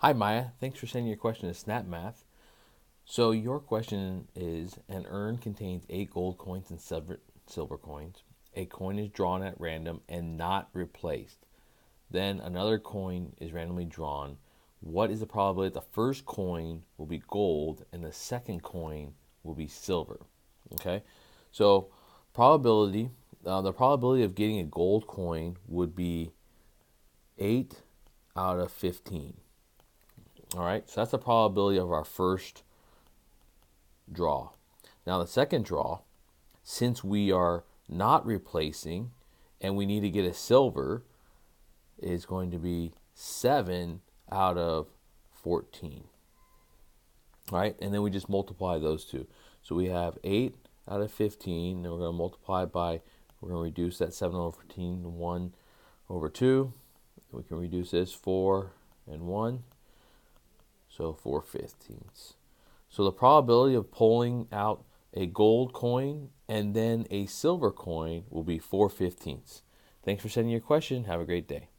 Hi Maya, thanks for sending your question to Snapmath. So your question is, an urn contains 8 gold coins and silver coins. A coin is drawn at random and not replaced. Then another coin is randomly drawn. What is the probability that the first coin will be gold and the second coin will be silver? Okay, so the probability of getting a gold coin would be 8 out of 15. All right, so that's the probability of our first draw. Now, the second draw, since we are not replacing and we need to get a silver, is going to be 7 out of 14. All right, and then we just multiply those two. So we have 8 out of 15, and we're going to multiply by, we're going to reduce that 7 over 14 to 1 over 2. We can reduce this 4 and 1, so 4/15. So the probability of pulling out a gold coin and then a silver coin will be 4/15. Thanks for sending your question. Have a great day.